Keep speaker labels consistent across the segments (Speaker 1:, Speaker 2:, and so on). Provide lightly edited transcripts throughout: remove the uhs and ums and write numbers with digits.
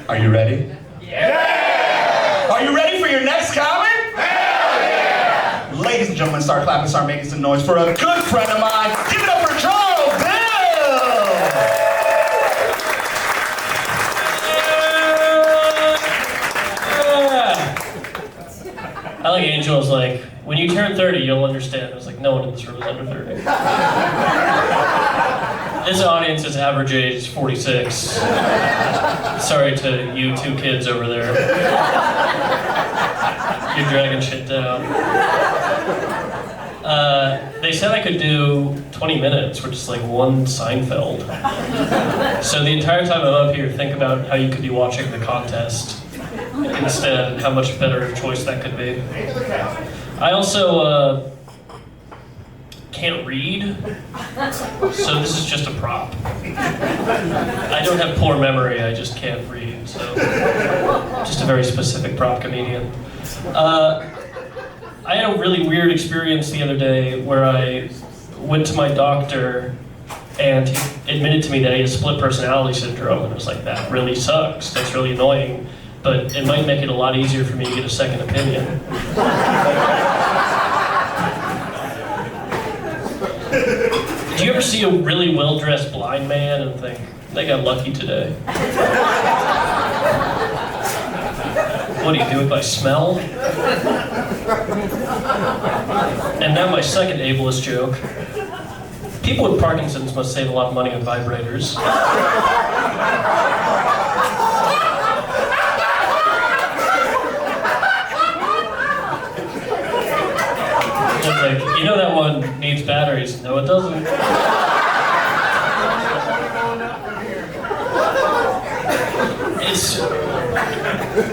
Speaker 1: Are you ready? Yeah! Are you ready for your next comic? Hell yeah! Ladies and gentlemen, start clapping, start making some noise for a good friend of mine. Give it up for Charles Bill!
Speaker 2: I like Angel's like, when you turn 30, you'll understand. I was like, no one in this room is under 30. This audience is average age 46. Sorry to you two kids over there. You're dragging shit down. They said I could do 20 minutes, which is like one Seinfeld. So the entire time I'm up here, think about how you could be watching the contest instead, and how much better a choice that could be. I also can't read, so this is just a prop. I don't have poor memory, I just can't read, so just a very specific prop comedian. I had a really weird experience the other day where I went to my doctor and he admitted to me that he had split personality syndrome, and I was like, that really sucks, that's really annoying, but it might make it a lot easier for me to get a second opinion. Do you ever see a really well-dressed blind man and think, they got lucky today? What do you do it by smell? And now my second ableist joke. People with Parkinson's must save a lot of money on vibrators. It's like, you know that one needs batteries. No, it doesn't.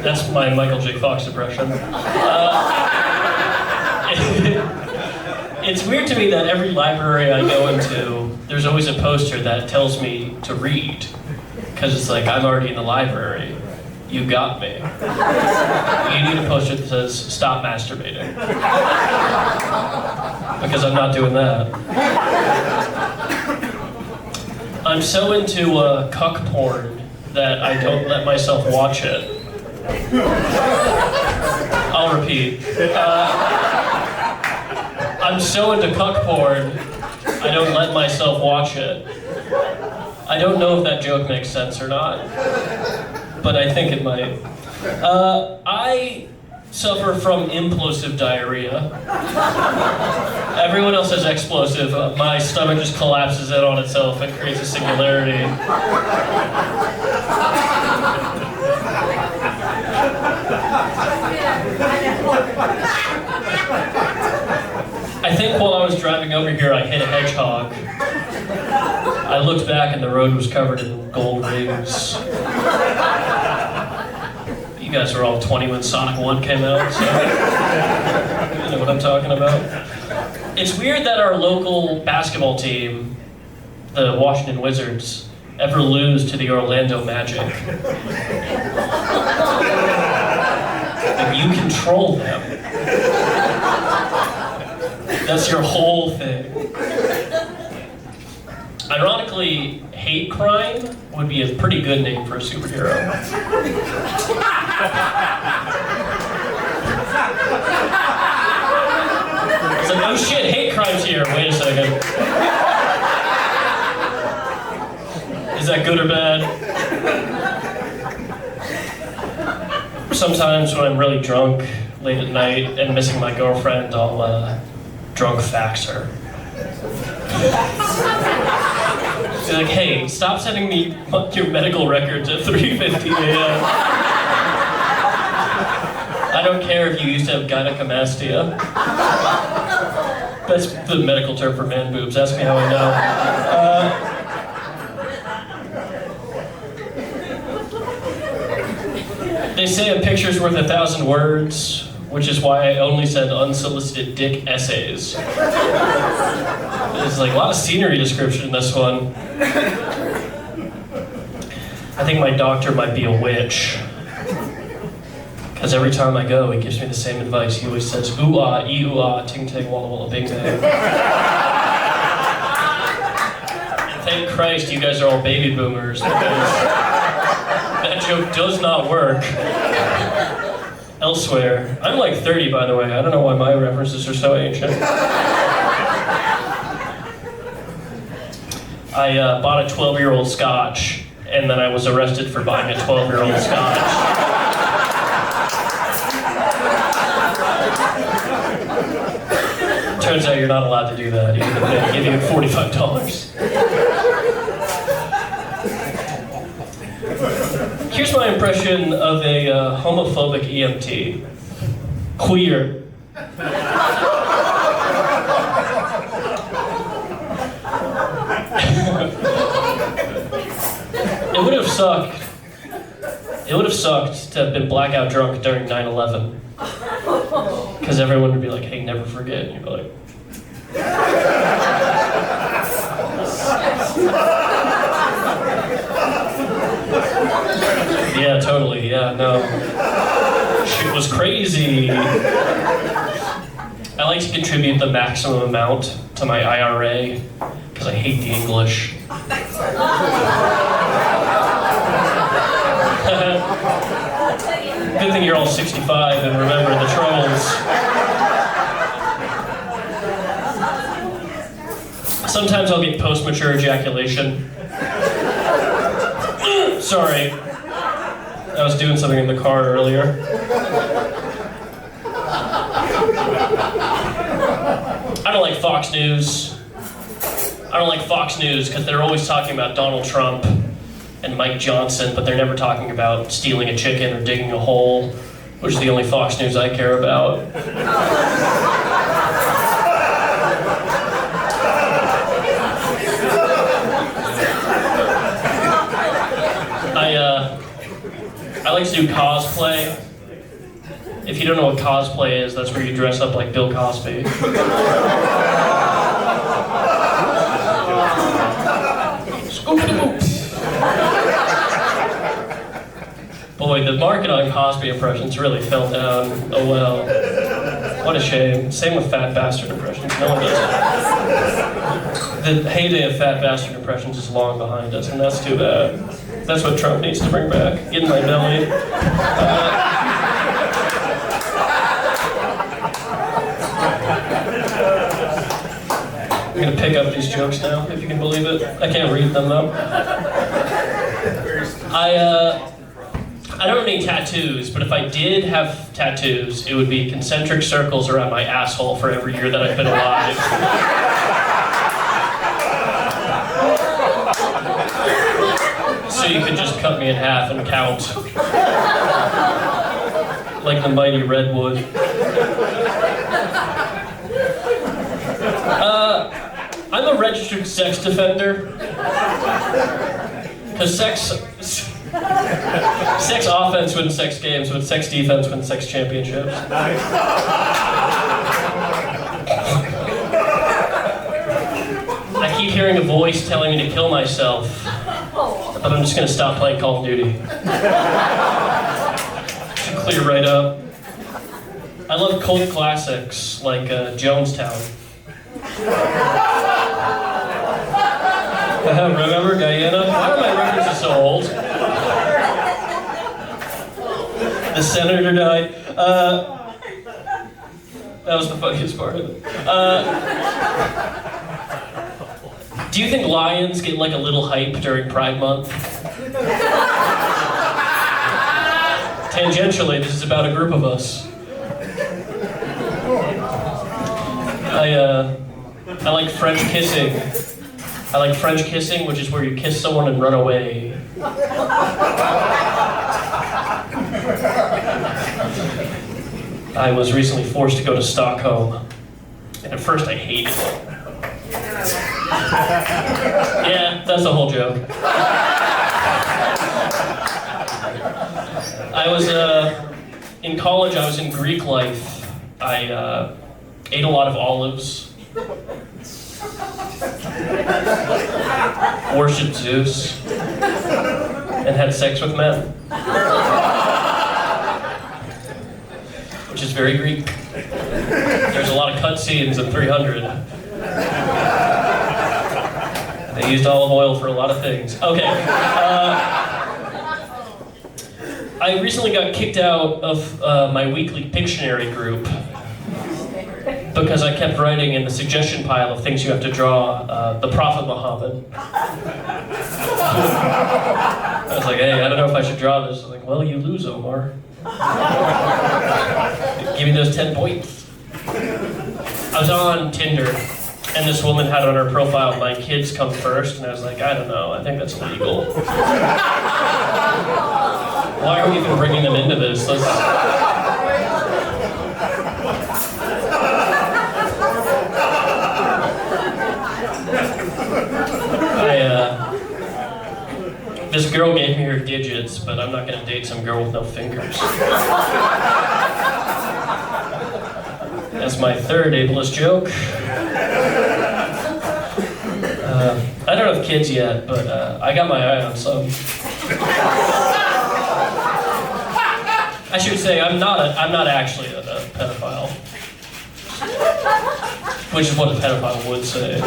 Speaker 2: That's my Michael J. Fox impression. It's weird to me that every library I go into, there's always a poster that tells me to read. Because it's like, I'm already in the library. You got me. You need a poster that says, stop masturbating. Because I'm not doing that. I'm so into cuck porn that I don't let myself watch it. I'll repeat. I'm so into cuck porn, I don't let myself watch it. I don't know if that joke makes sense or not, but I think it might. I suffer from implosive diarrhea. Everyone else has explosive. My stomach just collapses in on itself and creates a singularity. I think while I was driving over here, I hit a hedgehog. I looked back and the road was covered in gold rings. You guys were all 20 when Sonic 1 came out, so you know what I'm talking about. It's weird that our local basketball team, the Washington Wizards, ever lose to the Orlando Magic. Like, you control them. That's your whole thing. Ironically, hate crime would be a pretty good name for a superhero. It's like, oh shit, hate crime's here. Wait a second. Is that good or bad? Sometimes when I'm really drunk late at night and missing my girlfriend, I'll drunk fax her. Be like, hey, stop sending me your medical records at 3:50 a.m. I don't care if you used to have gynecomastia. That's the medical term for man boobs. Ask me how I know. They say a picture's worth 1,000 words, which is why I only send unsolicited dick essays. There's like a lot of scenery description in this one. I think my doctor might be a witch. Because every time I go, he gives me the same advice. He always says, ooh-ah, ee-ooh-ah, ting-ting, walla-walla, bing-bang. Thank Christ you guys are all baby boomers, because That joke does not work. Elsewhere. I'm like 30, by the way. I don't know why my references are so ancient. I bought a 12-year-old scotch, and then I was arrested for buying a 12-year-old scotch. Turns out you're not allowed to do that, even if they give you $45. Here's my impression of a homophobic EMT. Queer. It would have sucked. It would have sucked to have been blackout drunk during 9/11. Because everyone would be like, hey, never forget. And you'd be like... Yeah, totally, yeah, no. Shit was crazy. I like to contribute the maximum amount to my IRA, because I hate the English. Good thing you're all 65 and remember the trolls. Sometimes I'll get post-mature ejaculation. Sorry. I was doing something in the car earlier. I don't like Fox News. I don't like Fox News because they're always talking about Donald Trump and Mike Johnson, but they're never talking about stealing a chicken or digging a hole, which is the only Fox News I care about. I like to do cosplay. If you don't know what cosplay is, that's where you dress up like Bill Cosby. Boy, the market on Cosby impressions really fell down. Oh well. What a shame. Same with fat bastard impressions. No one does it. The heyday of fat bastard impressions is long behind us, and that's too bad. That's what Trump needs to bring back. Get in my belly. I'm gonna pick up these jokes now, if you can believe it. I can't read them though. I don't have any tattoos, but if I did have tattoos, it would be concentric circles around my asshole for every year that I've been alive. So you could just cut me in half and count. Like the mighty redwood. I'm a registered sex defender. Because sex offense wins sex games, but sex defense wins sex championships. I keep hearing a voice telling me to kill myself, but I'm just gonna stop playing Call of Duty. Should clear right up. I love cult classics like Jonestown. Remember Guyana? Why are my references so old? The senator died. That was the funniest part of it. Do you think lions get like a little hype during Pride Month? Tangentially, this is about a group of us. I like French kissing. I like French kissing, which is where you kiss someone and run away. I was recently forced to go to Stockholm, and at first I hated it. Yeah, that's the whole joke. I was, in college, I was in Greek life. I ate a lot of olives. Worshipped Zeus. And had sex with men. Which is very Greek. There's a lot of cutscenes in 300. They used olive oil for a lot of things. Okay. I recently got kicked out of my weekly Pictionary group because I kept writing in the suggestion pile of things you have to draw the Prophet Muhammad. I was like, hey, I don't know if I should draw this. I was like, well, you lose, Omar. Give me those 10 points. I was on Tinder, and this woman had on her profile, my kids come first, and I was like, I don't know, I think that's illegal. Why are we even bringing them into this? This girl gave me her digits, but I'm not gonna date some girl with no fingers. That's my third ableist joke. I don't have kids yet, but I got my eye on some. I should say I'm not actually a pedophile, which is what a pedophile would say.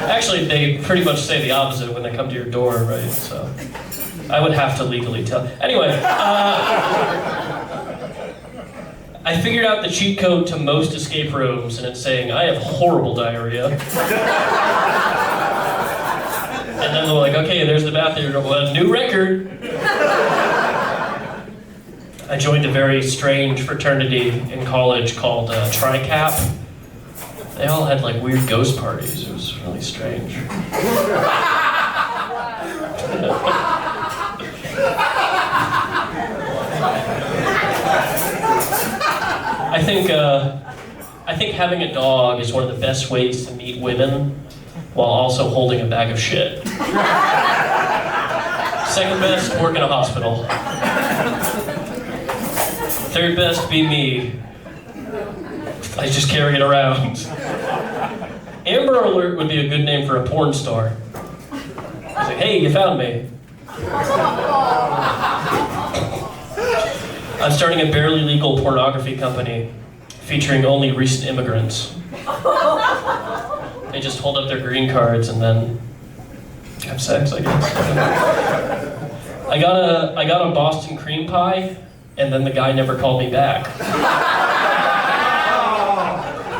Speaker 2: Actually, they pretty much say the opposite when they come to your door, right? So I would have to legally tell. Anyway, I figured out the cheat code to most escape rooms, and it's saying, I have horrible diarrhea. And then they're like, okay, there's the bathroom. Well, new record. I joined a very strange fraternity in college called TriCap. They all had like weird ghost parties. It was really strange. I think having a dog is one of the best ways to meet women while also holding a bag of shit. Second best, work in a hospital. Third best, be me. I just carry it around. Amber Alert would be a good name for a porn star. I was like, hey, you found me. I'm starting a barely legal pornography company featuring only recent immigrants. They just hold up their green cards and then have sex, I guess. I got a Boston cream pie, and then the guy never called me back.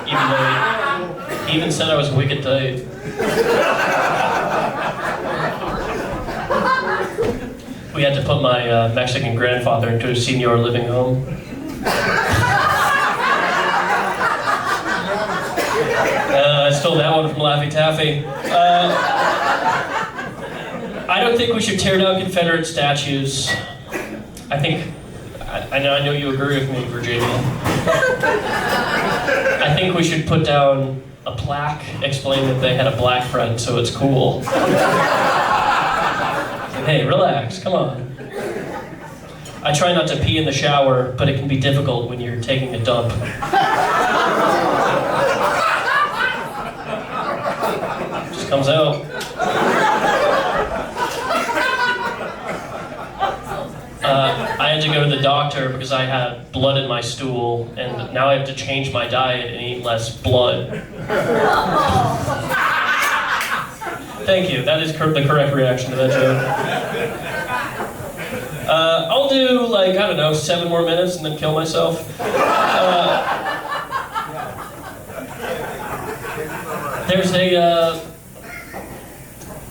Speaker 2: Even though he even said I was wicked tight. We had to put my Mexican grandfather into a senior living home. I stole that one from Laffy Taffy. I don't think we should tear down Confederate statues. I know you agree with me, Virginia. I think we should put down a plaque explaining that they had a black friend, so it's cool. Hey, relax, come on. I try not to pee in the shower, but it can be difficult when you're taking a dump. Just comes out. I had to go to the doctor because I had blood in my stool, and now I have to change my diet and eat less blood. Thank you. That is the correct reaction to that joke. I'll do, like, I don't know, 7 more minutes and then kill myself. There's a...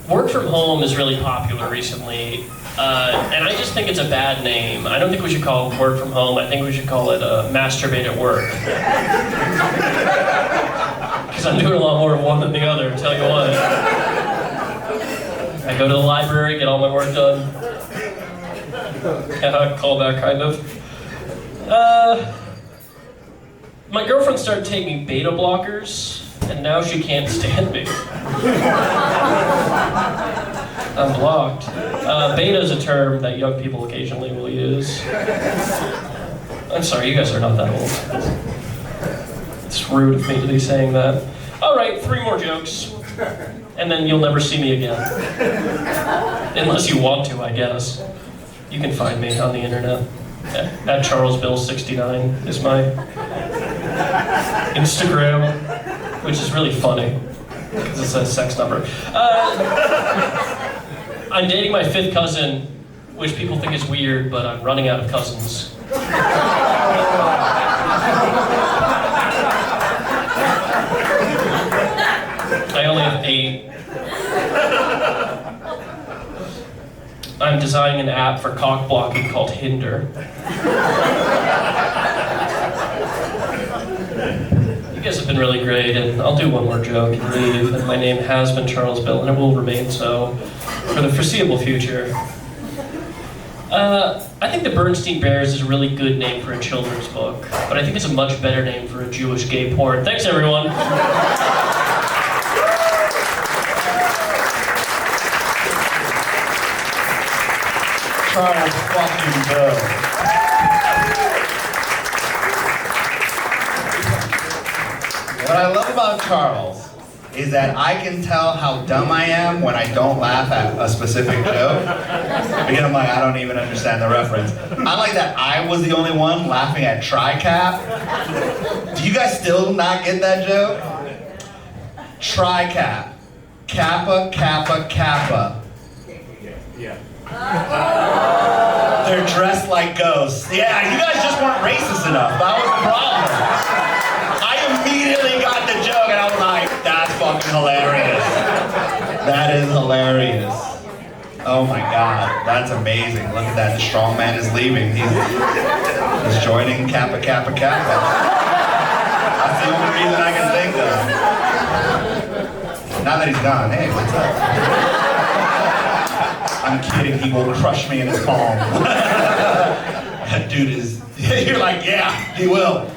Speaker 2: work from home is really popular recently, and I just think it's a bad name. I don't think we should call it work from home. I think we should call it masturbate at work. Because I'm doing a lot more of one than the other, I'll tell you what. I go to the library, get all my work done. Call back, kind of. My girlfriend started taking beta blockers, and now she can't stand me. I'm blocked. Beta is a term that young people occasionally will use. I'm sorry, you guys are not that old. It's rude of me to be saying that. All right, 3 more jokes. And then you'll never see me again. Unless you want to, I guess. You can find me on the internet. At CharlesBill69 is my Instagram, which is really funny, because it's a sex number. I'm dating my 5th cousin, which people think is weird, but I'm running out of cousins. I only have 8. I'm designing an app for cock blocking called Hinder. You guys have been really great, and I'll do one more joke and leave. And my name has been Charles Bill, and it will remain so for the foreseeable future. I think the Bernstein Bears is a really good name for a children's book, but I think it's a much better name for a Jewish gay porn. Thanks, everyone.
Speaker 1: Charles fucking Bill. What I love about Charles is that I can tell how dumb I am when I don't laugh at a specific joke. Because I'm like, I don't even understand the reference. I like that I was the only one laughing at TriCap. Do you guys still not get that joke? TriCap. Kappa, Kappa, Kappa.
Speaker 3: Yeah.
Speaker 1: They're dressed like ghosts. Yeah, you guys just weren't racist enough. That was the problem. I immediately got the joke and I was like, that's fucking hilarious. That is hilarious. Oh my God, that's amazing. Look at that, the strong man is leaving. He's joining Kappa Kappa Kappa. That's the only reason I can think of. Now that he's gone, hey, what's up? I'm kidding, he will crush me in his palm. That dude is, you're like, yeah, he will.